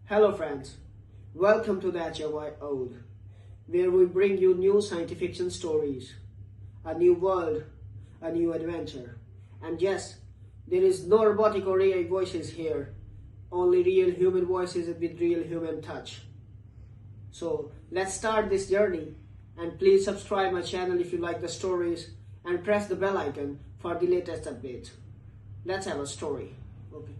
Hello friends, welcome to the HFY Ode, where we bring you new science fiction stories, a new world, a new adventure. And yes, there is no robotic or AI voices here, only real human voices with real human touch. So let's start this journey, and please subscribe my channel if you like the stories and press the bell icon for the latest updates. Let's have a story. Okay.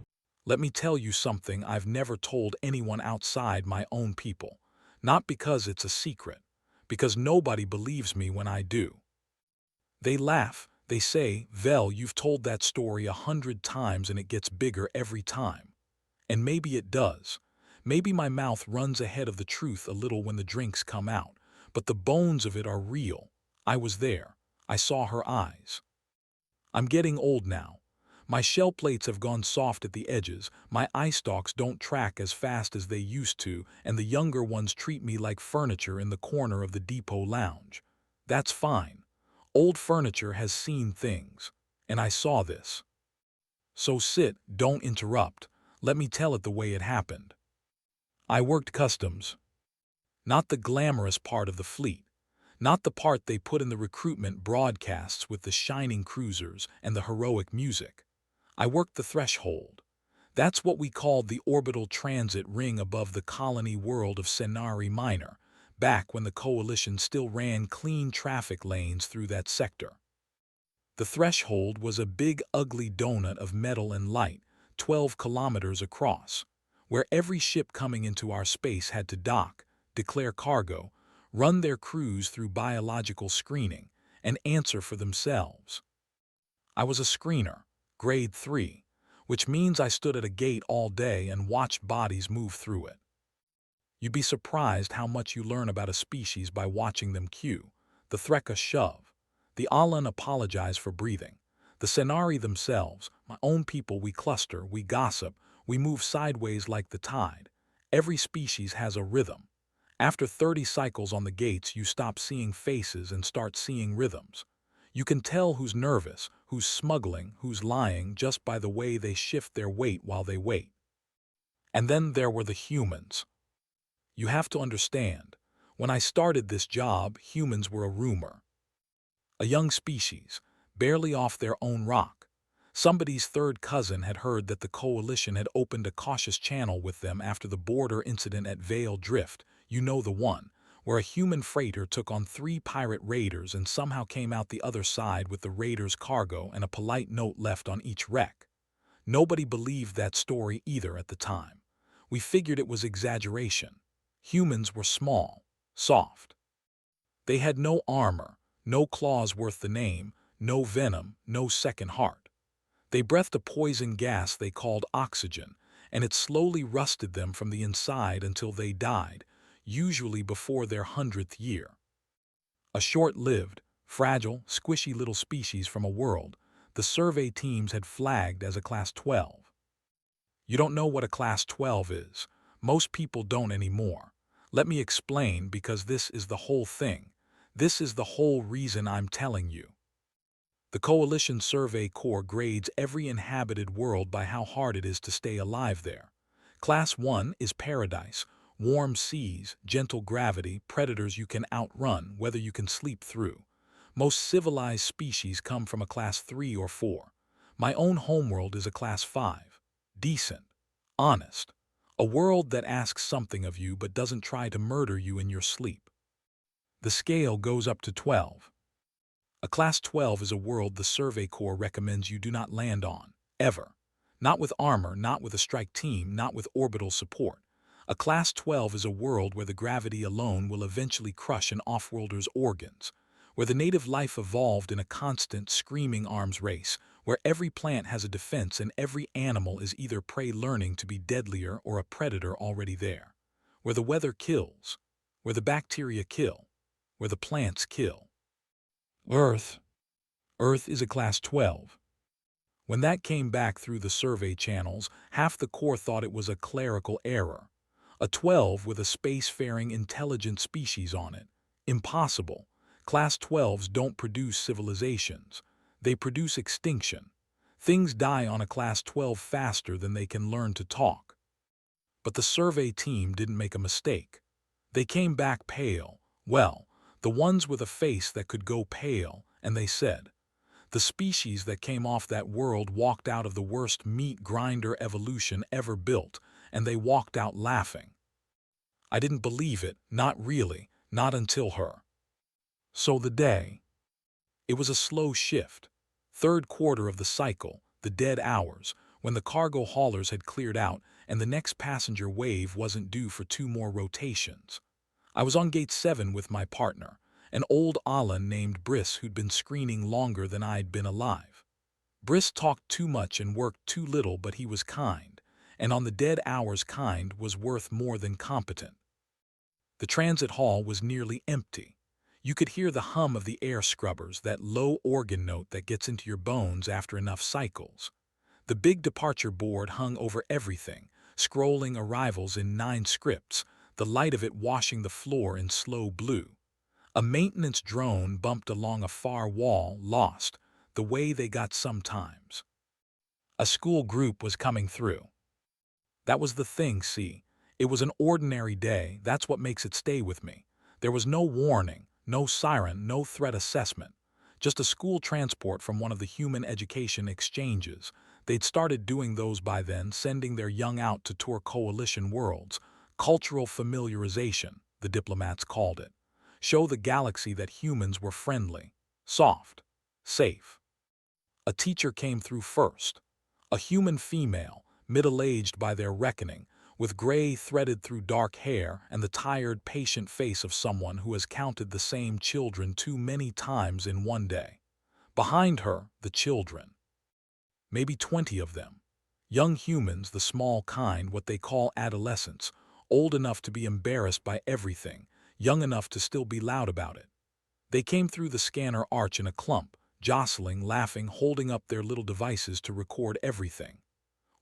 Let me tell you something I've never told anyone outside my own people. Not because it's a secret, because nobody believes me when I do. They laugh. They say, Vel, you've told that story 100 times and it gets bigger every time. And maybe it does. Maybe my mouth runs ahead of the truth a little when the drinks come out, but the bones of it are real. I was there. I saw her eyes. I'm getting old now. My shell plates have gone soft at the edges, my eye stalks don't track as fast as they used to, and the younger ones treat me like furniture in the corner of the depot lounge. That's fine. Old furniture has seen things, and I saw this. So sit, don't interrupt. Let me tell it the way it happened. I worked customs. Not the glamorous part of the fleet. Not the part they put in the recruitment broadcasts with the shining cruisers and the heroic music. I worked the threshold. That's what we called the orbital transit ring above the colony world of Senari Minor, back when the Coalition still ran clean traffic lanes through that sector. The threshold was a big ugly donut of metal and light, 12 kilometers across, where every ship coming into our space had to dock, declare cargo, run their crews through biological screening, and answer for themselves. I was a screener, grade 3, which means I stood at a gate all day and watched bodies move through it. You'd be surprised how much you learn about a species by watching them queue. The Threka shove. The Alan apologize for breathing. The Senari themselves, my own people, we cluster, we gossip, we move sideways like the tide. Every species has a rhythm. After 30 cycles on the gates, you stop seeing faces and start seeing rhythms. You can tell who's nervous, who's smuggling, who's lying just by the way they shift their weight while they wait. And then there were the humans. You have to understand, when I started this job, humans were a rumor. A young species, barely off their own rock. Somebody's third cousin had heard that the Coalition had opened a cautious channel with them after the border incident at Vale Drift, you know the one, where a human freighter took on 3 pirate raiders and somehow came out the other side with the raiders' cargo and a polite note left on each wreck. Nobody believed that story either at the time. We figured it was exaggeration. Humans were small, soft. They had no armor, no claws worth the name, no venom, no second heart. They breathed a poison gas they called oxygen, and it slowly rusted them from the inside until they died, usually before their 100th year. A short-lived, fragile, squishy little species from a world the survey teams had flagged as a Class 12. You don't know what a Class 12 is. Most people don't anymore. Let me explain, because this is the whole thing. This is the whole reason I'm telling you. The Coalition Survey Corps grades every inhabited world by how hard it is to stay alive there. Class 1 is paradise, warm seas, gentle gravity, predators you can outrun, whether you can sleep through. Most civilized species come from a Class 3 or 4. My own homeworld is a Class 5. Decent. Honest. A world that asks something of you but doesn't try to murder you in your sleep. The scale goes up to 12. A Class 12 is a world the Survey Corps recommends you do not land on, ever. Not with armor, not with a strike team, not with orbital support. A Class 12 is a world where the gravity alone will eventually crush an off-worlder's organs, where the native life evolved in a constant, screaming arms race, where every plant has a defense and every animal is either prey learning to be deadlier or a predator already there, where the weather kills, where the bacteria kill, where the plants kill. Earth. Earth is a Class 12. When that came back through the survey channels, half the Corps thought it was a clerical error. A 12 with a spacefaring intelligent species on it. Impossible. Class 12s don't produce civilizations. They produce extinction. Things die on a Class 12 faster than they can learn to talk. But the survey team didn't make a mistake. They came back pale. Well, the ones with a face that could go pale, and they said, the species that came off that world walked out of the worst meat grinder evolution ever built, and they walked out laughing. I didn't believe it, not really, not until her. So the day. It was a slow shift. Third quarter of the cycle, the dead hours, when the cargo haulers had cleared out and the next passenger wave wasn't due for 2 more rotations. I was on gate 7 with my partner, an old Alan named Briss who'd been screening longer than I'd been alive. Briss talked too much and worked too little, but he was kind, and on the dead hours kind was worth more than competent. The transit hall was nearly empty. You could hear the hum of the air scrubbers, that low organ note that gets into your bones after enough cycles. The big departure board hung over everything, scrolling arrivals in 9 scripts, the light of it washing the floor in slow blue. A maintenance drone bumped along a far wall, lost, the way they got sometimes. A school group was coming through. That was the thing, see. It was an ordinary day, that's what makes it stay with me. There was no warning, no siren, no threat assessment. Just a school transport from one of the human education exchanges. They'd started doing those by then, sending their young out to tour coalition worlds. Cultural familiarization, the diplomats called it. Show the galaxy that humans were friendly, soft, safe. A teacher came through first. A human female, middle-aged by their reckoning, with gray threaded through dark hair and the tired, patient face of someone who has counted the same children too many times in one day. Behind her, the children. Maybe 20 of them. Young humans, the small kind, what they call adolescents, old enough to be embarrassed by everything, young enough to still be loud about it. They came through the scanner arch in a clump, jostling, laughing, holding up their little devices to record everything.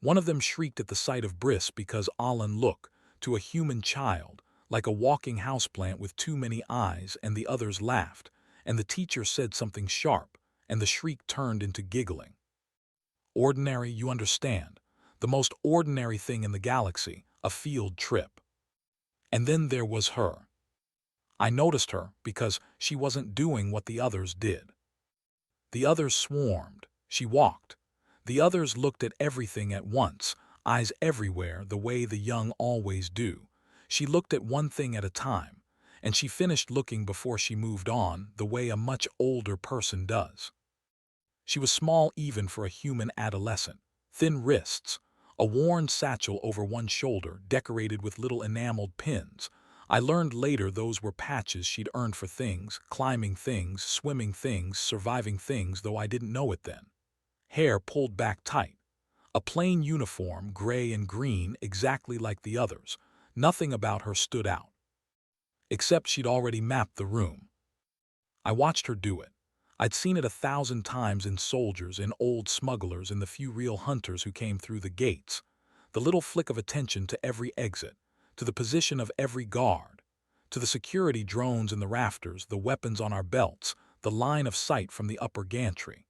One of them shrieked at the sight of Briss because Alan looked, to a human child, like a walking houseplant with too many eyes, and the others laughed, and the teacher said something sharp, and the shriek turned into giggling. Ordinary, you understand. The most ordinary thing in the galaxy, a field trip. And then there was her. I noticed her because she wasn't doing what the others did. The others swarmed. She walked. The others looked at everything at once, eyes everywhere, the way the young always do. She looked at one thing at a time, and she finished looking before she moved on, the way a much older person does. She was small even for a human adolescent, thin wrists, a worn satchel over one shoulder decorated with little enameled pins. I learned later those were patches she'd earned for things, climbing things, swimming things, surviving things, though I didn't know it then. Hair pulled back tight. A plain uniform, gray and green, exactly like the others. Nothing about her stood out. Except she'd already mapped the room. I watched her do it. I'd seen it 1,000 times in soldiers, in old smugglers, in the few real hunters who came through the gates. The little flick of attention to every exit, to the position of every guard, to the security drones in the rafters, the weapons on our belts, the line of sight from the upper gantry.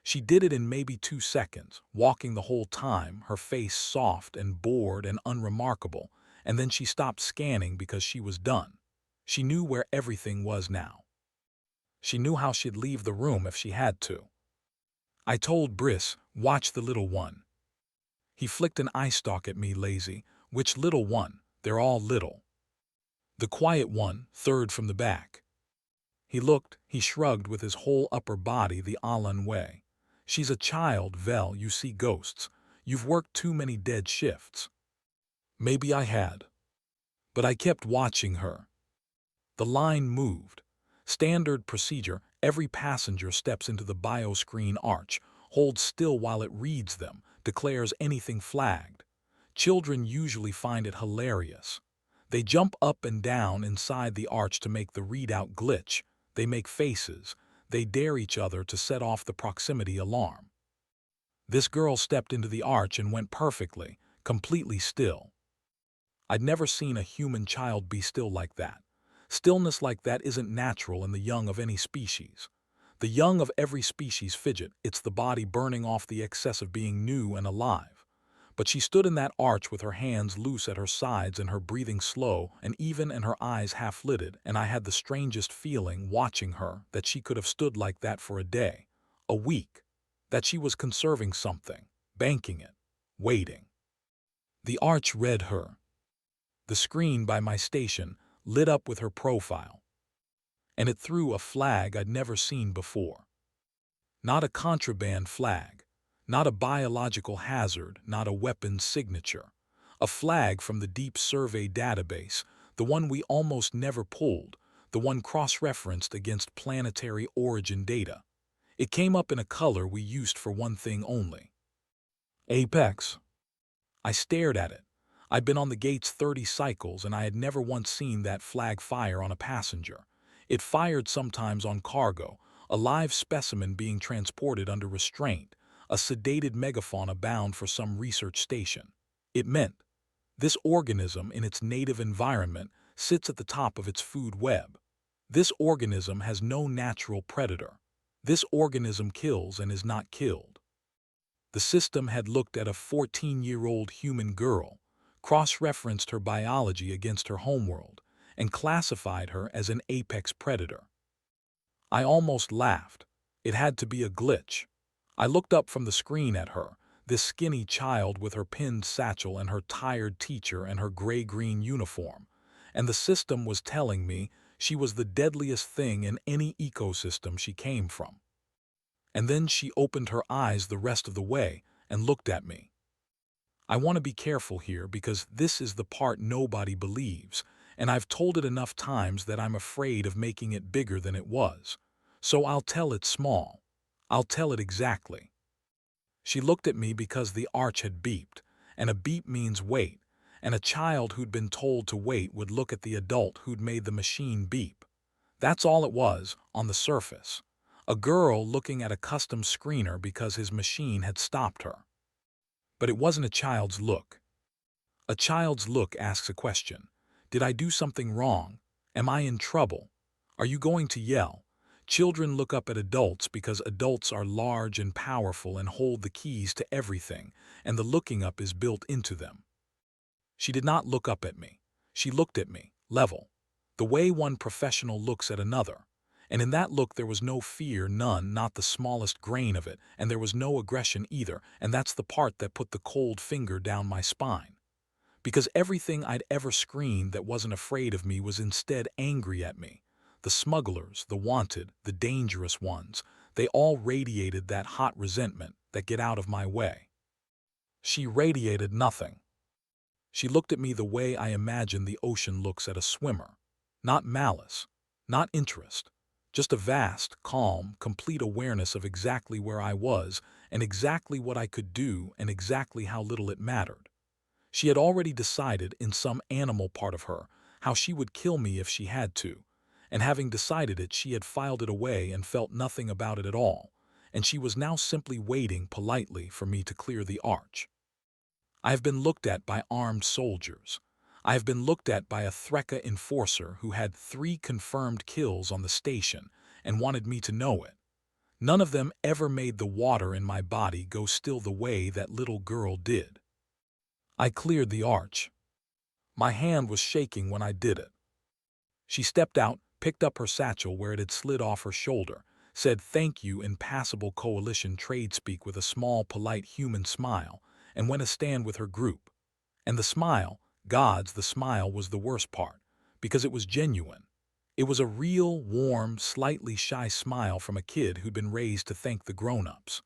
She did it in maybe 2 seconds, walking the whole time, her face soft and bored and unremarkable, and then she stopped scanning because she was done. She knew where everything was now. She knew how she'd leave the room if she had to. I told Briss, watch the little one. He flicked an eye stalk at me, lazy. Which little one? They're all little. The quiet one, third from the back. He looked, he shrugged with his whole upper body the Alan way. She's a child, Vel, you see ghosts. You've worked too many dead shifts. Maybe I had. But I kept watching her. The line moved. Standard procedure, every passenger steps into the bioscreen arch, holds still while it reads them, declares anything flagged. Children usually find it hilarious. They jump up and down inside the arch to make the readout glitch. They make faces. They dare each other to set off the proximity alarm. This girl stepped into the arch and went perfectly, completely still. I'd never seen a human child be still like that. Stillness like that isn't natural in the young of any species. The young of every species fidget, it's the body burning off the excess of being new and alive. But she stood in that arch with her hands loose at her sides and her breathing slow and even and her eyes half-lidded, and I had the strangest feeling watching her that she could have stood like that for a day, a week, that she was conserving something, banking it, waiting. The arch read her. The screen by my station lit up with her profile, and it threw a flag I'd never seen before. Not a contraband flag, not a biological hazard, not a weapons signature. A flag from the Deep Survey database, the one we almost never pulled, the one cross-referenced against planetary origin data. It came up in a color we used for one thing only. Apex. I stared at it. I'd been on the gates 30 cycles and I had never once seen that flag fire on a passenger. It fired sometimes on cargo, a live specimen being transported under restraint, a sedated megafauna bound for some research station. It meant this organism in its native environment sits at the top of its food web. This organism has no natural predator. This organism kills and is not killed. The system had looked at a 14-year-old human girl, cross-referenced her biology against her homeworld, and classified her as an apex predator. I almost laughed. It had to be a glitch. I looked up from the screen at her, this skinny child with her pinned satchel and her tired teacher and her gray-green uniform, and the system was telling me she was the deadliest thing in any ecosystem she came from. And then she opened her eyes the rest of the way and looked at me. I want to be careful here because this is the part nobody believes, and I've told it enough times that I'm afraid of making it bigger than it was. So I'll tell it small. I'll tell it exactly. She looked at me because the arch had beeped, and a beep means wait, and a child who'd been told to wait would look at the adult who'd made the machine beep. That's all it was, on the surface. A girl looking at a custom screener because his machine had stopped her. But it wasn't a child's look. A child's look asks a question. Did I do something wrong? Am I in trouble? Are you going to yell? Children look up at adults because adults are large and powerful and hold the keys to everything, and the looking up is built into them. She did not look up at me. She looked at me, level, the way one professional looks at another. And in that look there was no fear, none, not the smallest grain of it, and there was no aggression either, and that's the part that put the cold finger down my spine. Because everything I'd ever screened that wasn't afraid of me was instead angry at me. The smugglers, the wanted, the dangerous ones, they all radiated that hot resentment, that get out of my way. She radiated nothing. She looked at me the way I imagine the ocean looks at a swimmer. Not malice, not interest, just a vast, calm, complete awareness of exactly where I was and exactly what I could do and exactly how little it mattered. She had already decided in some animal part of her how she would kill me if she had to, and having decided it, she had filed it away and felt nothing about it at all, and she was now simply waiting politely for me to clear the arch. I have been looked at by armed soldiers. I have been looked at by a Threka enforcer who had 3 confirmed kills on the station and wanted me to know it. None of them ever made the water in my body go still the way that little girl did. I cleared the arch. My hand was shaking when I did it. She stepped out, picked up her satchel where it had slid off her shoulder, said thank you in passable coalition trade speak with a small, polite human smile, and went to stand with her group. And the smile, the smile was the worst part, because it was genuine. It was a real, warm, slightly shy smile from a kid who'd been raised to thank the grown-ups.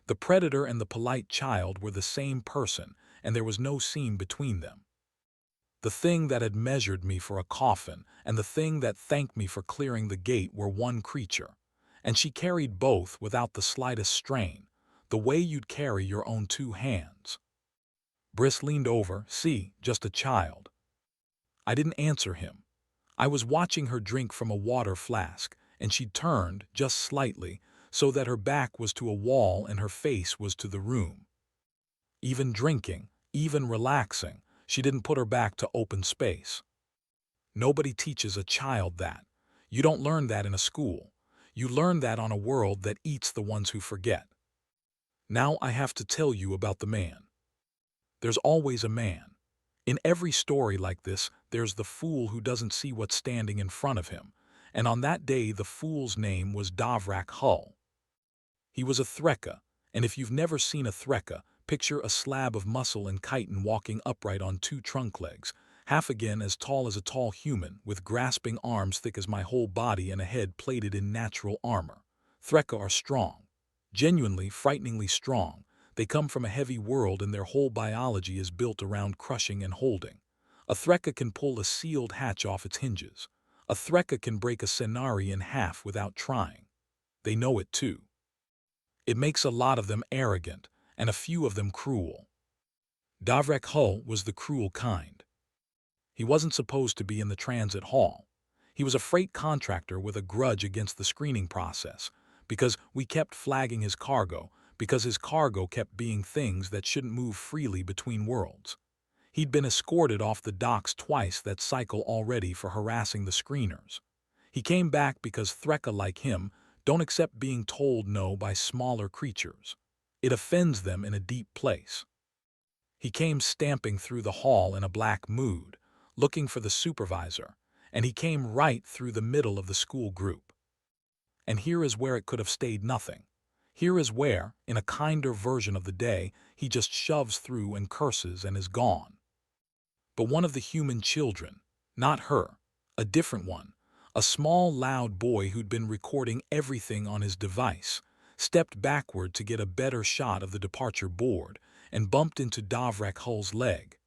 The predator and the polite child were the same person, and there was no seam between them. The thing that had measured me for a coffin and the thing that thanked me for clearing the gate were one creature, and she carried both without the slightest strain, the way you'd carry your own 2 hands. Briss leaned over, see, just a child. I didn't answer him. I was watching her drink from a water flask, and she turned, just slightly, so that her back was to a wall and her face was to the room. Even drinking, even relaxing, she didn't put her back to open space. Nobody teaches a child that. You don't learn that in a school. You learn that on a world that eats the ones who forget. Now I have to tell you about the man. there's always a man. In every story like this, there's the fool who doesn't see what's standing in front of him, and on that day the fool's name was Davrak Hull. He was a Threka, and if you've never seen a Threka, picture a slab of muscle and chitin walking upright on two trunk legs, half again as tall as a tall human, with grasping arms thick as my whole body and a head plated in natural armor. Threka are strong. Genuinely, frighteningly strong. They come from a heavy world and their whole biology is built around crushing and holding. A Threka can pull a sealed hatch off its hinges. A Threka can break a Cenari in half without trying. They know it too. It makes a lot of them arrogant, and a few of them cruel. Davrak Hull was the cruel kind. He wasn't supposed to be in the transit hall. He was a freight contractor with a grudge against the screening process, because we kept flagging his cargo, because his cargo kept being things that shouldn't move freely between worlds. He'd been escorted off the docks twice that cycle already for harassing the screeners. He came back because Threka like him don't accept being told no by smaller creatures. It offends them in a deep place. He came stamping through the hall in a black mood, looking for the supervisor, and he came right through the middle of the school group. And here is where it could have stayed nothing. Here is where, in a kinder version of the day, he just shoves through and curses and is gone. But one of the human children, not her, a different one, a small, loud boy who'd been recording everything on his device, stepped backward to get a better shot of the departure board and bumped into Davrak Hull's leg.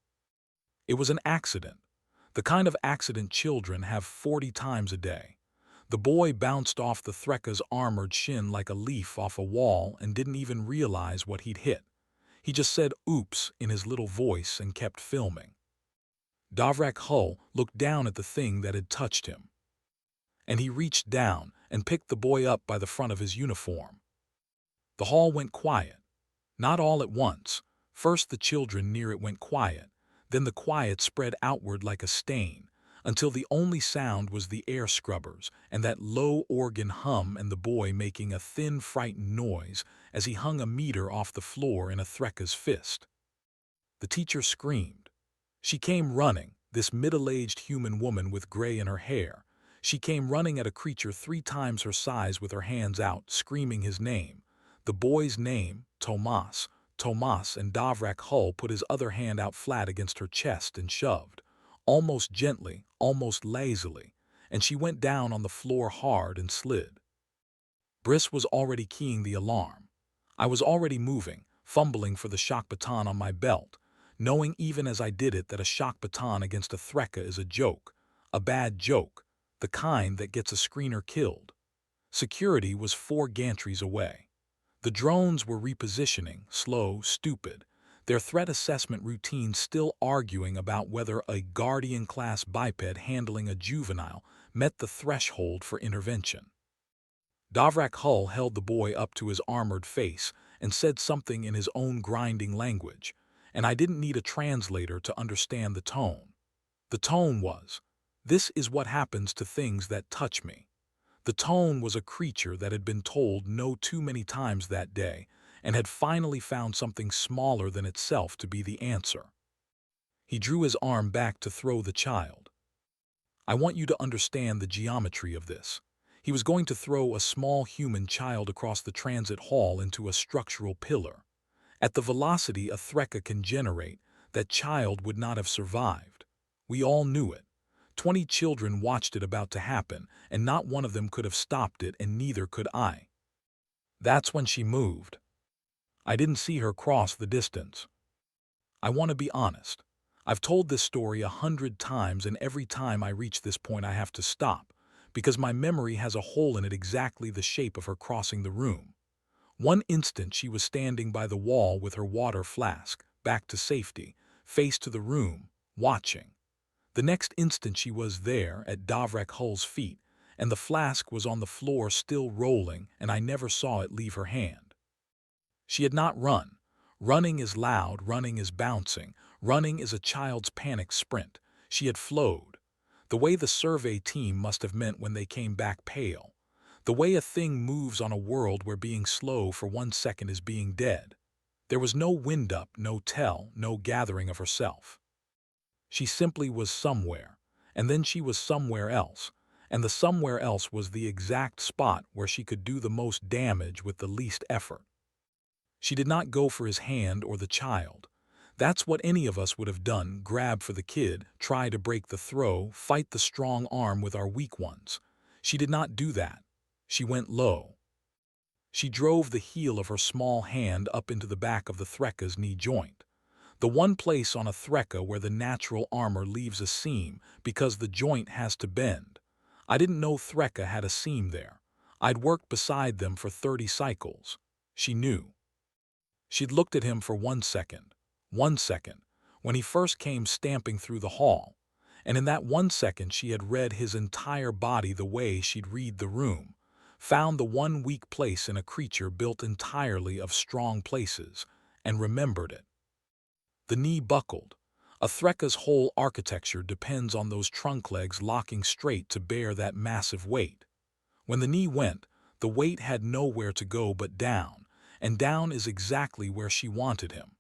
It was an accident, the kind of accident children have 40 times a day. The boy bounced off the Threka's armored shin like a leaf off a wall and didn't even realize what he'd hit. He just said oops in his little voice and kept filming. Davrak Hull looked down at the thing that had touched him. And he reached down and picked the boy up by the front of his uniform. The hall went quiet. Not all at once. First the children near it went quiet, then the quiet spread outward like a stain, until the only sound was the air scrubbers and that low organ hum and the boy making a thin, frightened noise as he hung a meter off the floor in a Threka's fist. The teacher screamed. She came running, this middle-aged human woman with gray in her hair. She came running at a creature 3 times her size with her hands out, screaming his name. The boy's name, Tomas. Tomas, and Davrak Hull put his other hand out flat against her chest and shoved, almost gently, almost lazily, and she went down on the floor hard and slid. Briss was already keying the alarm. I was already moving, fumbling for the shock baton on my belt, knowing even as I did it that a shock baton against a Threka is a joke, a bad joke, the kind that gets a screener killed. Security was 4 gantries away. The drones were repositioning, slow, stupid, their threat assessment routine still arguing about whether a Guardian-class biped handling a juvenile met the threshold for intervention. Davrak Hull held the boy up to his armored face and said something in his own grinding language, and I didn't need a translator to understand the tone. The tone was, "This is what happens to things that touch me." The tone was a creature that had been told no too many times that day and had finally found something smaller than itself to be the answer. He drew his arm back to throw the child. I want you to understand the geometry of this. He was going to throw a small human child across the transit hall into a structural pillar. At the velocity a Threka can generate, that child would not have survived. We all knew it. 20 children watched it about to happen, and not one of them could have stopped it, and neither could I. That's when she moved. I didn't see her cross the distance. I want to be honest. I've told this story 100 times, and every time I reach this point I have to stop, because my memory has a hole in it exactly the shape of her crossing the room. One instant she was standing by the wall with her water flask, back to safety, face to the room, watching. The next instant she was there at Davrak Hull's feet, and the flask was on the floor still rolling, and I never saw it leave her hand. She had not run. Running is loud, running is bouncing, running is a child's panic sprint. She had flowed. The way the survey team must have meant when they came back pale. The way a thing moves on a world where being slow for 1 second is being dead. There was no wind-up, no tell, no gathering of herself. She simply was somewhere, and then she was somewhere else, and the somewhere else was the exact spot where she could do the most damage with the least effort. She did not go for his hand or the child. That's what any of us would have done: grab for the kid, try to break the throw, fight the strong arm with our weak ones. She did not do that. She went low. She drove the heel of her small hand up into the back of the Threkka's knee joint, the one place on a Threkka where the natural armor leaves a seam because the joint has to bend. I didn't know Threkka had a seam there. I'd worked beside them for 30 cycles. She knew. She'd looked at him for 1 second, when he first came stamping through the hall, and in that 1 second she had read his entire body the way she'd read the room, found the one weak place in a creature built entirely of strong places, and remembered it. The knee buckled. A Threkka's whole architecture depends on those trunk legs locking straight to bear that massive weight. When the knee went, the weight had nowhere to go but down, and down is exactly where she wanted him.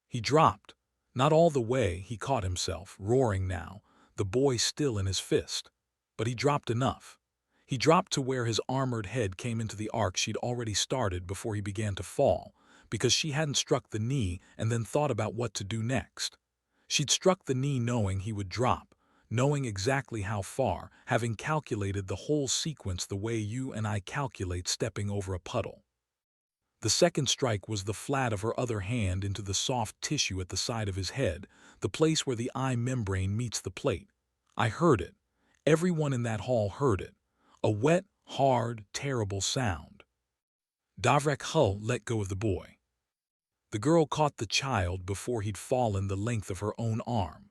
He dropped. Not all the way, he caught himself, roaring now, the boy still in his fist. But he dropped enough. He dropped to where his armored head came into the arc she'd already started before he began to fall, because she hadn't struck the knee and then thought about what to do next. She'd struck the knee knowing he would drop, knowing exactly how far, having calculated the whole sequence the way you and I calculate stepping over a puddle. The second strike was the flat of her other hand into the soft tissue at the side of his head, the place where the eye membrane meets the plate. I heard it. Everyone in that hall heard it. A wet, hard, terrible sound. Davrek Hull let go of the boy. The girl caught the child before he'd fallen the length of her own arm.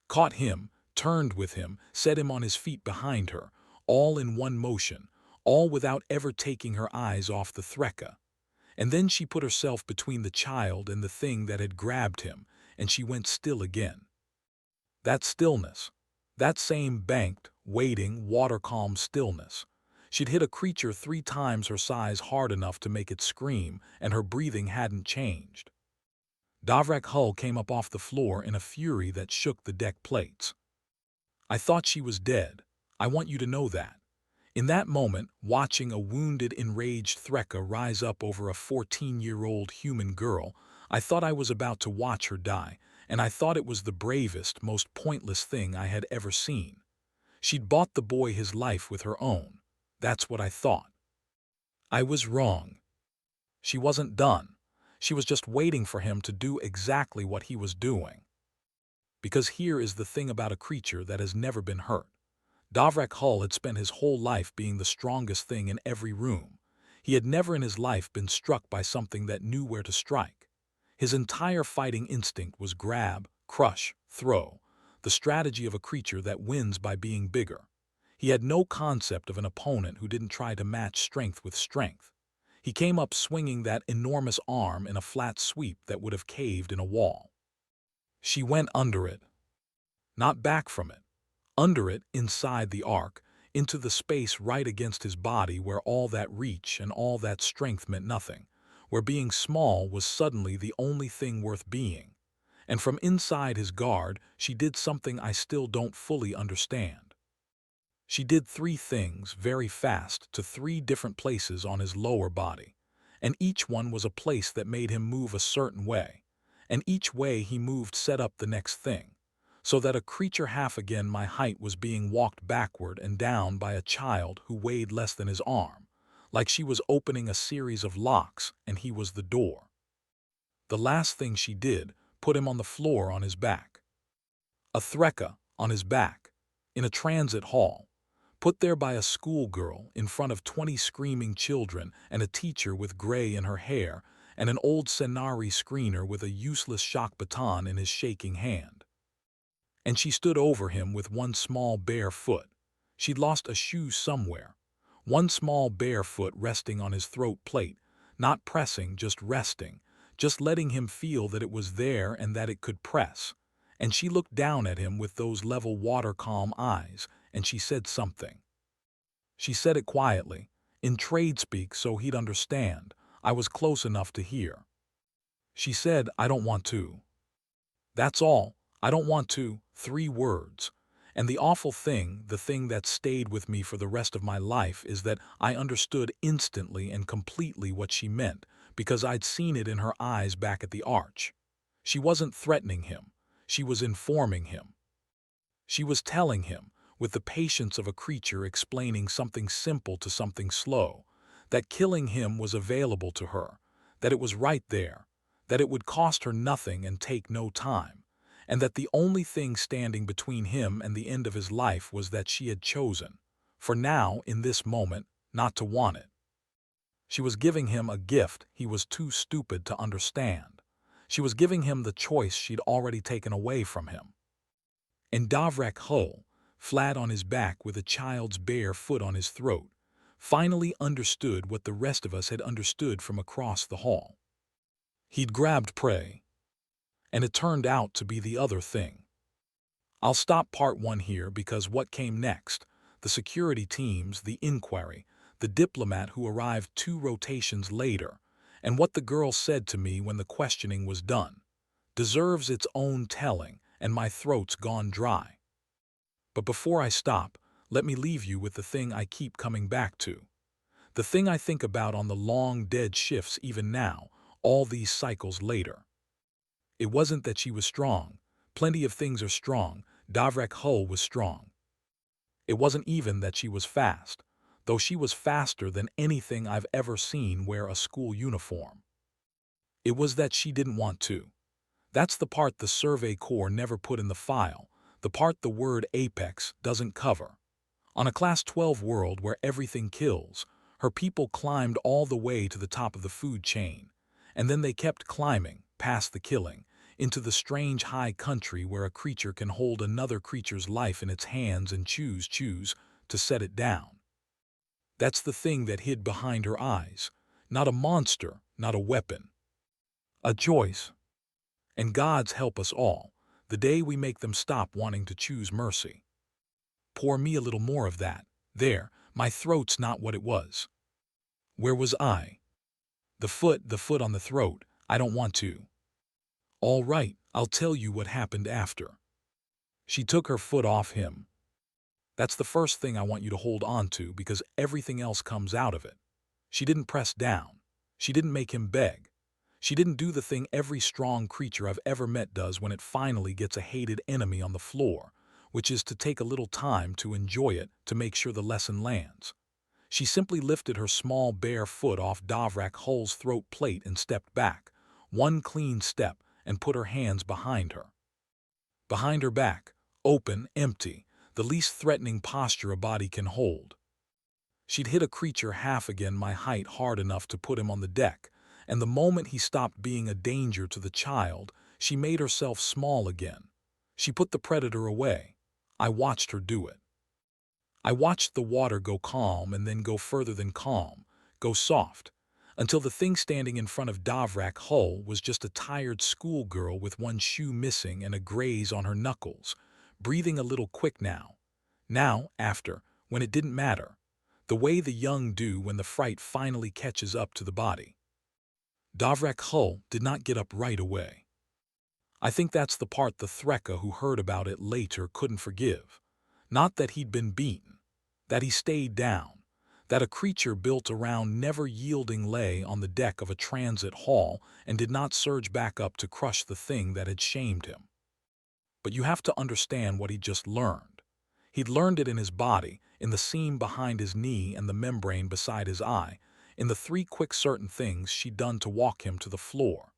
Caught him, turned with him, set him on his feet behind her, all in one motion, all without ever taking her eyes off the Threkka. And then she put herself between the child and the thing that had grabbed him, and she went still again. That stillness, that same banked, waiting, water-calm stillness. She'd hit a creature 3 times her size hard enough to make it scream, and her breathing hadn't changed. Davrek Hull came up off the floor in a fury that shook the deck plates. I thought she was dead. I want you to know that. In that moment, watching a wounded, enraged Threkka rise up over a 14-year-old human girl, I thought I was about to watch her die, and I thought it was the bravest, most pointless thing I had ever seen. She'd bought the boy his life with her own. That's what I thought. I was wrong. She wasn't done. She was just waiting for him to do exactly what he was doing. Because here is the thing about a creature that has never been hurt. Davrek Hull had spent his whole life being the strongest thing in every room. He had never in his life been struck by something that knew where to strike. His entire fighting instinct was grab, crush, throw, the strategy of a creature that wins by being bigger. He had no concept of an opponent who didn't try to match strength with strength. He came up swinging that enormous arm in a flat sweep that would have caved in a wall. She went under it, not back from it. Under it, inside the arc, into the space right against his body where all that reach and all that strength meant nothing, where being small was suddenly the only thing worth being. And from inside his guard, she did something I still don't fully understand. She did 3 things very fast to 3 different places on his lower body, and each one was a place that made him move a certain way, and each way he moved set up the next thing, so that a creature half again my height was being walked backward and down by a child who weighed less than his arm, like she was opening a series of locks and he was the door. The last thing she did, put him on the floor on his back. A Threkka, on his back, in a transit hall, put there by a schoolgirl in front of 20 screaming children and a teacher with gray in her hair and an old Senari screener with a useless shock baton in his shaking hand. And she stood over him with one small bare foot. She'd lost a shoe somewhere. One small bare foot resting on his throat plate, not pressing, just resting, just letting him feel that it was there and that it could press. And she looked down at him with those level water-calm eyes, and she said something. She said it quietly, in trade speak so he'd understand. I was close enough to hear. She said, I don't want to. That's all. I don't want to. 3 words. And the awful thing, the thing that stayed with me for the rest of my life, is that I understood instantly and completely what she meant, because I'd seen it in her eyes back at the arch. She wasn't threatening him. She was informing him. She was telling him, with the patience of a creature explaining something simple to something slow, that killing him was available to her, that it was right there, that it would cost her nothing and take no time, and that the only thing standing between him and the end of his life was that she had chosen, for now, in this moment, not to want it. She was giving him a gift he was too stupid to understand. She was giving him the choice she'd already taken away from him. And Davrak Hull, flat on his back with a child's bare foot on his throat, finally understood what the rest of us had understood from across the hall. He'd grabbed prey, and it turned out to be the other thing. I'll stop part 1 here because what came next, the security teams, the inquiry, the diplomat who arrived 2 rotations later, and what the girl said to me when the questioning was done, deserves its own telling, and my throat's gone dry. But before I stop, let me leave you with the thing I keep coming back to. The thing I think about on the long dead shifts even now, all these cycles later. It wasn't that she was strong. Plenty of things are strong. Davrak Hull was strong. It wasn't even that she was fast, though she was faster than anything I've ever seen wear a school uniform. It was that she didn't want to. That's the part the Survey Corps never put in the file, the part the word apex doesn't cover. On a Class 12 world where everything kills, her people climbed all the way to the top of the food chain, and then they kept climbing, past the killing, into the strange high country where a creature can hold another creature's life in its hands and choose to set it down. That's the thing that hid behind her eyes. Not a monster, not a weapon. A choice. And God's help us all, the day we make them stop wanting to choose mercy. Pour me a little more of that. There, my throat's not what it was. Where was I? The foot on the throat. I don't want to. All right, I'll tell you what happened after. She took her foot off him. That's the first thing I want you to hold on to because everything else comes out of it. She didn't press down. She didn't make him beg. She didn't do the thing every strong creature I've ever met does when it finally gets a hated enemy on the floor, which is to take a little time to enjoy it to make sure the lesson lands. She simply lifted her small bare foot off Davrak Hull's throat plate and stepped back, one clean step, and put her hands behind her. Behind her back, open, empty, the least threatening posture a body can hold. She'd hit a creature half again my height hard enough to put him on the deck, and the moment he stopped being a danger to the child, she made herself small again. She put the predator away. I watched her do it. I watched the water go calm and then go further than calm, go soft, until the thing standing in front of Davrak Hull was just a tired schoolgirl with one shoe missing and a graze on her knuckles, breathing a little quick now. Now, after, when it didn't matter, the way the young do when the fright finally catches up to the body. Davrak Hull did not get up right away. I think that's the part the Threka who heard about it later couldn't forgive. Not that he'd been beaten, that he stayed down, that a creature built around never yielding lay on the deck of a transit hall and did not surge back up to crush the thing that had shamed him. But you have to understand what he'd just learned. He'd learned it in his body, in the seam behind his knee and the membrane beside his eye, in the 3 quick certain things she'd done to walk him to the floor.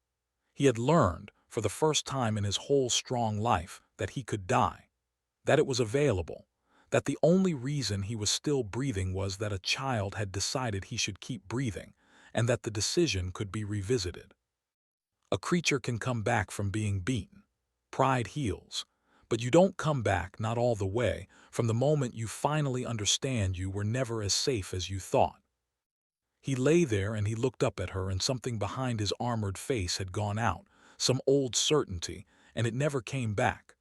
He had learned, for the first time in his whole strong life, that he could die, that it was available, that the only reason he was still breathing was that a child had decided he should keep breathing, and that the decision could be revisited. A creature can come back from being beaten. Pride heals. But you don't come back, not all the way, from the moment you finally understand you were never as safe as you thought. He lay there and he looked up at her and something behind his armored face had gone out, some old certainty, and it never came back.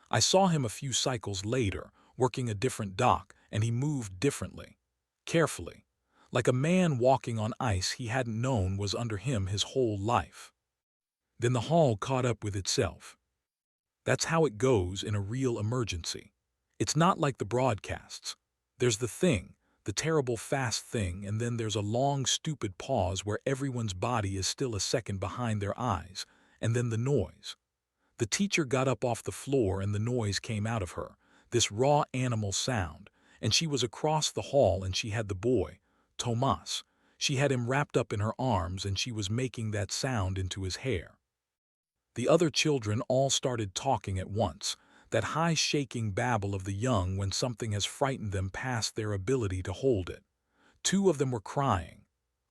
I saw him a few cycles later, working a different dock, and he moved differently, carefully, like a man walking on ice he hadn't known was under him his whole life. Then the hall caught up with itself. That's how it goes in a real emergency. It's not like the broadcasts. There's the thing, the terrible fast thing, and then there's a long, stupid pause where everyone's body is still a second behind their eyes, and then the noise. The teacher got up off the floor and the noise came out of her, this raw animal sound, and she was across the hall and she had the boy, Tomas. She had him wrapped up in her arms and she was making that sound into his hair. The other children all started talking at once, that high shaking babble of the young when something has frightened them past their ability to hold it. Two of them were crying.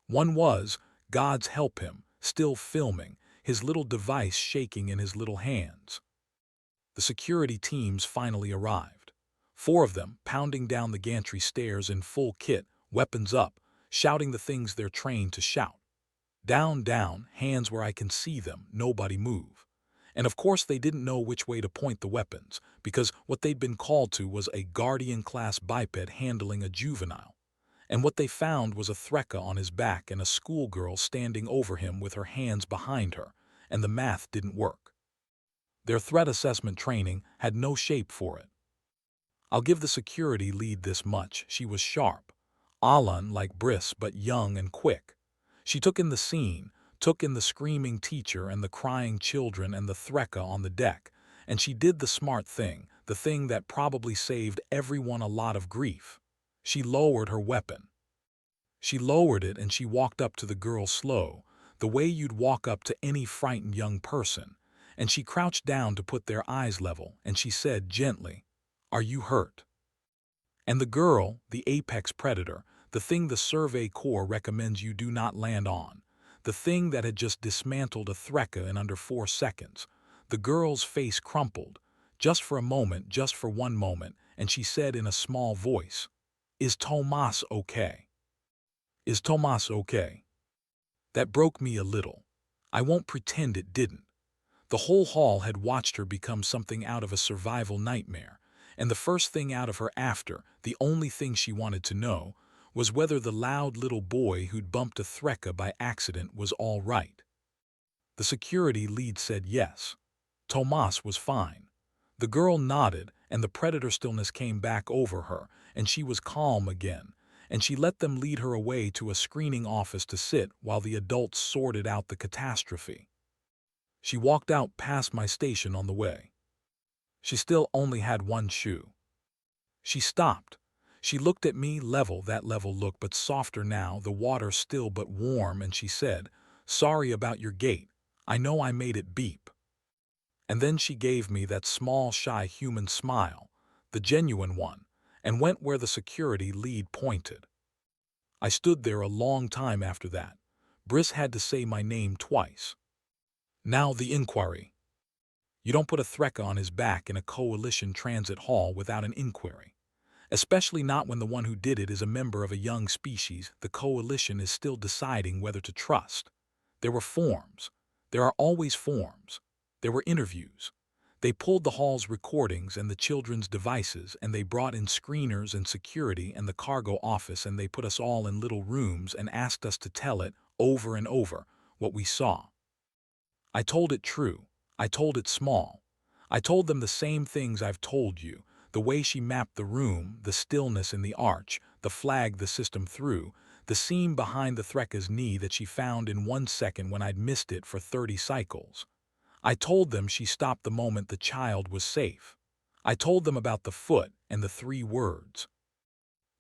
One was, God's help him, still filming, his little device shaking in his little hands. The security teams finally arrived. Four of them, pounding down the gantry stairs in full kit, weapons up, shouting the things they're trained to shout. Down, down, hands where I can see them, nobody move. And of course they didn't know which way to point the weapons, because what they'd been called to was a guardian-class biped handling a juvenile. And what they found was a Threkka on his back and a schoolgirl standing over him with her hands behind her, and the math didn't work. Their threat assessment training had no shape for it. I'll give the security lead this much, she was sharp. Alan like Briss, but young and quick. She took in the scene, took in the screaming teacher and the crying children and the Threkka on the deck, and she did the smart thing, the thing that probably saved everyone a lot of grief. She lowered her weapon. She lowered it and she walked up to the girl slow, the way you'd walk up to any frightened young person, and she crouched down to put their eyes level, and she said gently, "Are you hurt?" And the girl, the apex predator, the thing the Survey Corps recommends you do not land on, the thing that had just dismantled a Threkka in under 4 seconds, the girl's face crumpled, just for a moment, just for one moment, and she said in a small voice, "Is Tomas okay? Is Tomas okay?" That broke me a little. I won't pretend it didn't. The whole hall had watched her become something out of a survival nightmare, and the first thing out of her after, the only thing she wanted to know, was whether the loud little boy who'd bumped a Threkka by accident was all right. The security lead said yes. Tomas was fine. The girl nodded, and the predator stillness came back over her, and she was calm again, and she let them lead her away to a screening office to sit while the adults sorted out the catastrophe. She walked out past my station on the way. She still only had one shoe. She stopped. She looked at me, that level look, but softer now, the water still but warm, and she said, "Sorry about your gate. I know I made it beep." And then she gave me that small, shy human smile, the genuine one, and went where the security lead pointed. I stood there a long time after that. Briss had to say my name twice. Now the inquiry. You don't put a Threkka on his back in a coalition transit hall without an inquiry. Especially not when the one who did it is a member of a young species. The coalition is still deciding whether to trust. There were forms. There are always forms. There were interviews. They pulled the hall's recordings and the children's devices, and they brought in screeners and security and the cargo office, and they put us all in little rooms and asked us to tell it, over and over, what we saw. I told it true. I told it small. I told them the same things I've told you, the way she mapped the room, the stillness in the arch, the flag the system threw, the seam behind the Threkka's knee that she found in 1 second when I'd missed it for 30 cycles. I told them she stopped the moment the child was safe. I told them about the foot and the 3 words.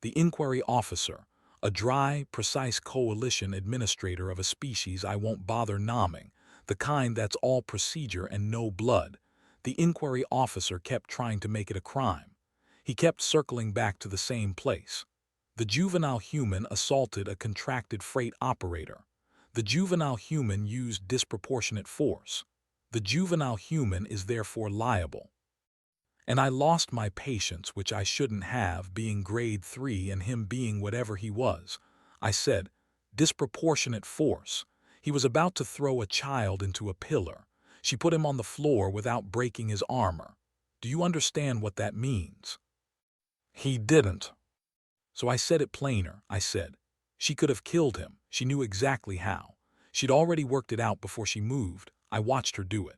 The inquiry officer, a dry, precise coalition administrator of a species I won't bother naming, the kind that's all procedure and no blood. The inquiry officer kept trying to make it a crime. He kept circling back to the same place. The juvenile human assaulted a contracted freight operator. The juvenile human used disproportionate force. The juvenile human is therefore liable. And I lost my patience, which I shouldn't have, being grade 3 and him being whatever he was. I said, disproportionate force. He was about to throw a child into a pillar. She put him on the floor without breaking his armor. Do you understand what that means? He didn't. So I said it plainer. I said, she could have killed him. She knew exactly how. She'd already worked it out before she moved. I watched her do it.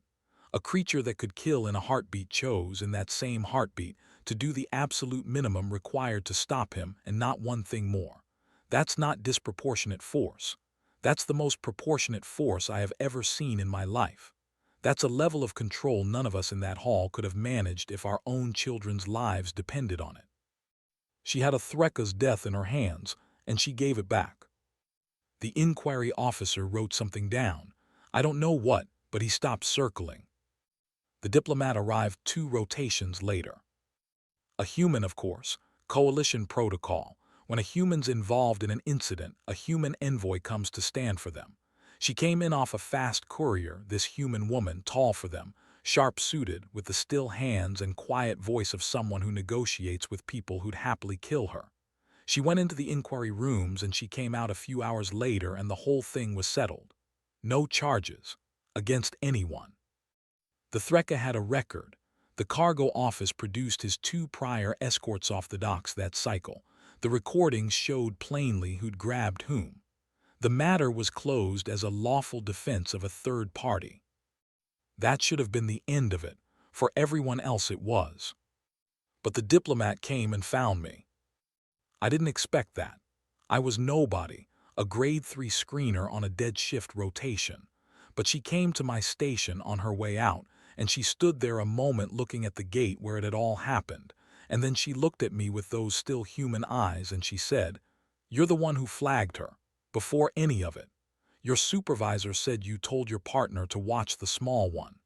A creature that could kill in a heartbeat chose, in that same heartbeat, to do the absolute minimum required to stop him and not one thing more. That's not disproportionate force. That's the most proportionate force I have ever seen in my life. That's a level of control none of us in that hall could have managed if our own children's lives depended on it. She had a Threka's death in her hands, and she gave it back. The inquiry officer wrote something down. I don't know what, but he stopped circling. The diplomat arrived 2 rotations later. A human, of course, coalition protocol. When a human's involved in an incident, a human envoy comes to stand for them. She came in off a fast courier, this human woman, tall for them, sharp-suited, with the still hands and quiet voice of someone who negotiates with people who'd happily kill her. She went into the inquiry rooms and she came out a few hours later and the whole thing was settled. No charges. Against anyone. The Threka had a record. The cargo office produced his 2 prior escorts off the docks that cycle. The recordings showed plainly who'd grabbed whom. The matter was closed as a lawful defense of a third party. That should have been the end of it. For everyone else it was. But the diplomat came and found me. I didn't expect that. I was nobody, a grade 3 screener on a dead shift rotation. But she came to my station on her way out, and she stood there a moment looking at the gate where it had all happened, and then she looked at me with those still human eyes and she said, "You're the one who flagged her, before any of it. Your supervisor said you told your partner to watch the small one."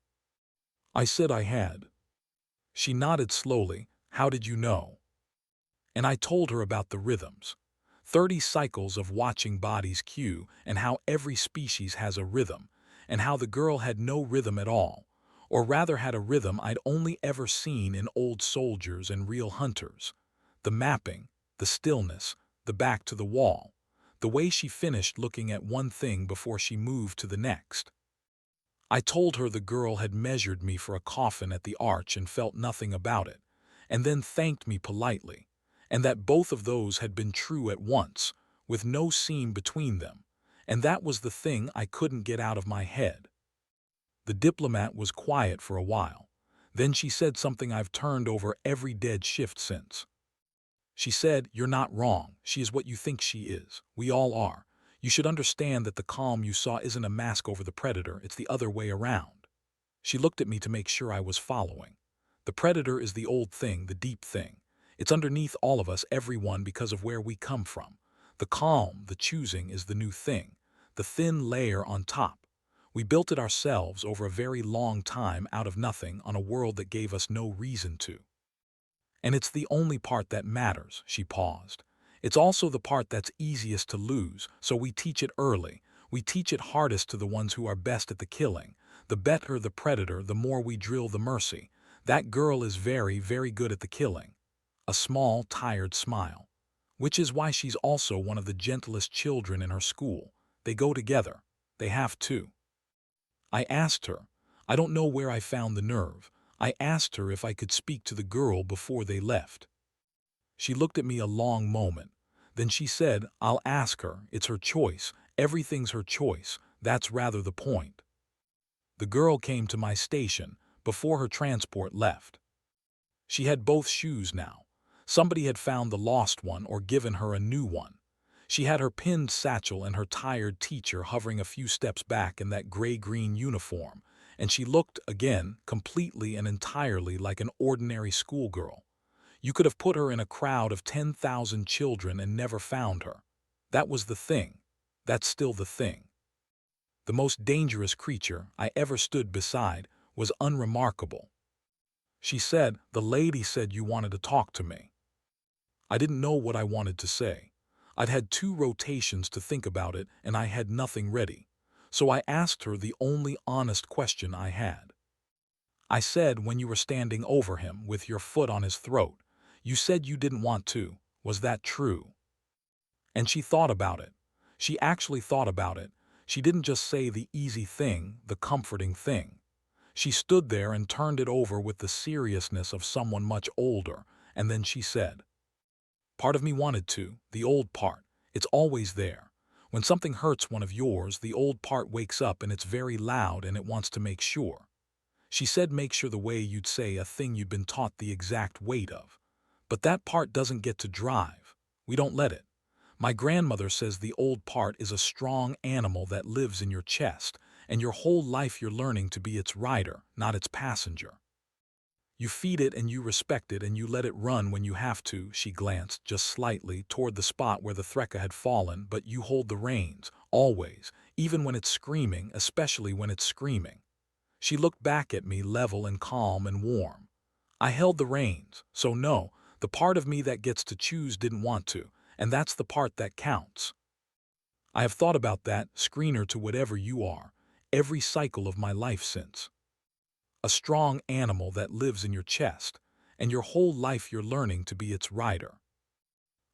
I said I had. She nodded slowly. How did you know? And I told her about the rhythms. 30 cycles of watching bodies cue, and how every species has a rhythm, and how the girl had no rhythm at all, or rather had a rhythm I'd only ever seen in old soldiers and real hunters. The mapping, the stillness, the back to the wall, the way she finished looking at one thing before she moved to the next. I told her the girl had measured me for a coffin at the arch and felt nothing about it, and then thanked me politely, and that both of those had been true at once, with no seam between them, and that was the thing I couldn't get out of my head. The diplomat was quiet for a while. Then she said something I've turned over every dead shift since. She said, "You're not wrong. She is what you think she is. We all are. You should understand that the calm you saw isn't a mask over the predator, it's the other way around." She looked at me to make sure I was following. The predator is the old thing, the deep thing. It's underneath all of us, everyone, because of where we come from. The calm, the choosing, is the new thing. The thin layer on top. We built it ourselves over a very long time out of nothing on a world that gave us no reason to. And it's the only part that matters, she paused. It's also the part that's easiest to lose, so we teach it early. We teach it hardest to the ones who are best at the killing. The better the predator, the more we drill the mercy. That girl is very, very good at the killing. A small, tired smile. Which is why she's also one of the gentlest children in her school. They go together. They have to. I asked her. I don't know where I found the nerve. I asked her if I could speak to the girl before they left. She looked at me a long moment. Then she said, "I'll ask her. It's her choice. Everything's her choice. That's rather the point." The girl came to my station before her transport left. She had both shoes now. Somebody had found the lost one or given her a new one. She had her pinned satchel and her tired teacher hovering a few steps back in that gray-green uniform, and she looked, again, completely and entirely like an ordinary schoolgirl. You could have put her in a crowd of 10,000 children and never found her. That was the thing. That's still the thing. The most dangerous creature I ever stood beside was unremarkable. She said, "The lady said you wanted to talk to me." I didn't know what I wanted to say. I'd had 2 rotations to think about it, and I had nothing ready. So I asked her the only honest question I had. I said, "When you were standing over him with your foot on his throat, you said you didn't want to. Was that true?" And she thought about it. She actually thought about it. She didn't just say the easy thing, the comforting thing. She stood there and turned it over with the seriousness of someone much older, and then she said, "Part of me wanted to, the old part. It's always there. When something hurts one of yours, the old part wakes up and it's very loud and it wants to make sure. She said make sure the way you'd say a thing you'd been taught the exact weight of. But that part doesn't get to drive. We don't let it. My grandmother says the old part is a strong animal that lives in your chest, and your whole life you're learning to be its rider, not its passenger. You feed it and you respect it and you let it run when you have to. She glanced just slightly toward the spot where the Threkka had fallen, but you hold the reins, always, even when it's screaming, especially when it's screaming. She looked back at me, level and calm and warm. I held the reins, so no, the part of me that gets to choose didn't want to, and that's the part that counts. I have thought about that, screener to whatever you are, every cycle of my life since. A strong animal that lives in your chest, and your whole life you're learning to be its rider.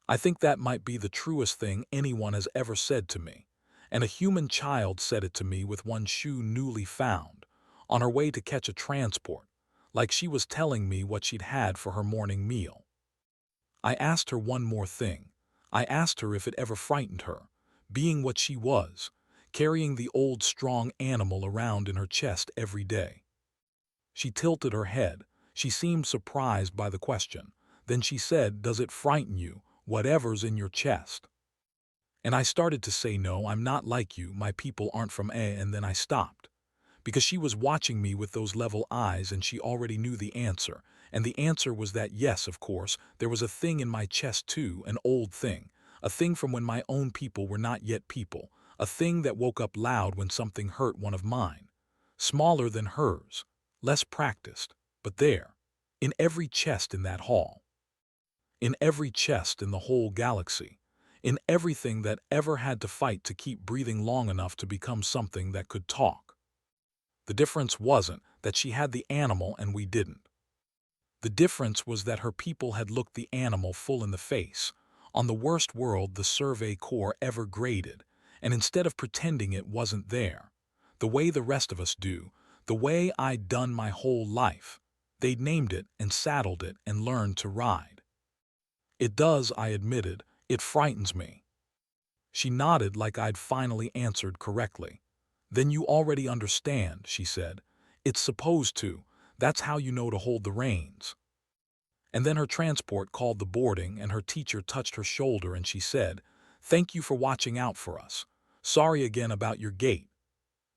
I think that might be the truest thing anyone has ever said to me, and a human child said it to me with one shoe newly found, on her way to catch a transport, like she was telling me what she'd had for her morning meal. I asked her one more thing. I asked her if it ever frightened her, being what she was, carrying the old strong animal around in her chest every day. She tilted her head. She seemed surprised by the question. Then she said, "Does it frighten you, whatever's in your chest?" And I started to say, "No, I'm not like you, my people aren't from A," and then I stopped. Because she was watching me with those level eyes and she already knew the answer. And the answer was that yes, of course, there was a thing in my chest too, an old thing. A thing from when my own people were not yet people. A thing that woke up loud when something hurt one of mine. Smaller than hers. Less practiced. But there. In every chest in that hall. In every chest in the whole galaxy. In everything that ever had to fight to keep breathing long enough to become something that could talk. The difference wasn't that she had the animal and we didn't. The difference was that her people had looked the animal full in the face, on the worst world the Survey Corps ever graded, and instead of pretending it wasn't there, the way the rest of us do, the way I'd done my whole life, they'd named it and saddled it and learned to ride. It does, I admitted, it frightens me. She nodded like I'd finally answered correctly. Then you already understand, she said. It's supposed to. That's how you know to hold the reins. And then her transport called the boarding and her teacher touched her shoulder and she said, "Thank you for watching out for us. Sorry again about your gait."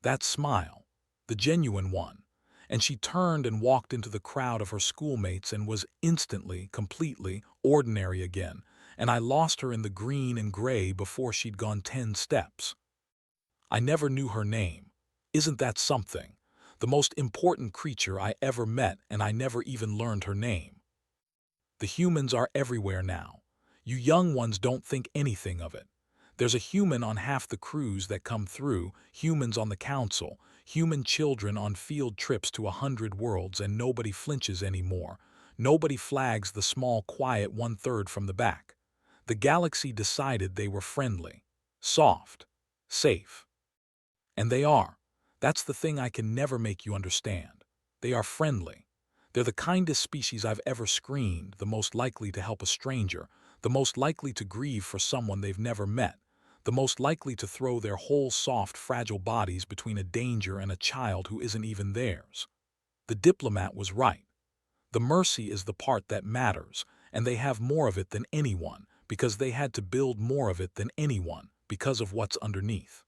That smile, the genuine one. And she turned and walked into the crowd of her schoolmates and was instantly, completely, ordinary again, and I lost her in the green and gray before she'd gone 10 steps. I never knew her name. Isn't that something? The most important creature I ever met, and I never even learned her name. The humans are everywhere now. You young ones don't think anything of it. There's a human on half the crews that come through, humans on the council, human children on field trips to 100 worlds, and nobody flinches anymore. Nobody flags the small, quiet 1/3 from the back. The galaxy decided they were friendly, soft, safe. And they are. That's the thing I can never make you understand. They are friendly. They're the kindest species I've ever screened, the most likely to help a stranger, the most likely to grieve for someone they've never met, the most likely to throw their whole soft, fragile bodies between a danger and a child who isn't even theirs. The diplomat was right. The mercy is the part that matters, and they have more of it than anyone, because they had to build more of it than anyone, because of what's underneath.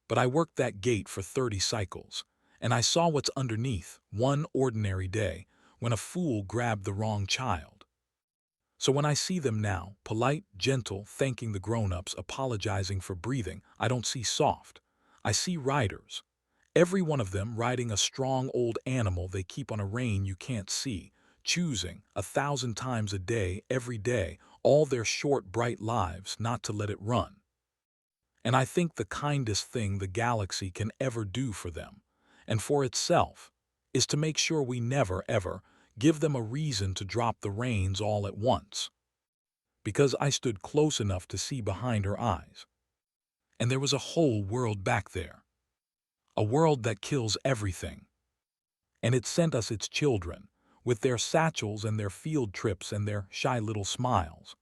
But I worked that gate for 30 cycles, and I saw what's underneath one ordinary day when a fool grabbed the wrong child. So when I see them now, polite, gentle, thanking the grown-ups, apologizing for breathing, I don't see soft. I see riders. Every one of them riding a strong old animal they keep on a rein you can't see, choosing 1,000 times a day, every day, all their short, bright lives not to let it run. And I think the kindest thing the galaxy can ever do for them, and for itself, is to make sure we never, ever, give them a reason to drop the reins all at once. Because I stood close enough to see behind her eyes. And there was a whole world back there. A world that kills everything. And it sent us its children, with their satchels and their field trips and their shy little smiles.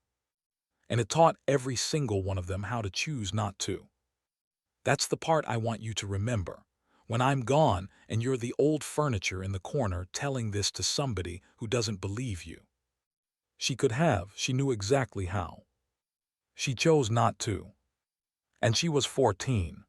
And it taught every single one of them how to choose not to. That's the part I want you to remember. When I'm gone and you're the old furniture in the corner telling this to somebody who doesn't believe you. She knew exactly how. She chose not to. And she was 14.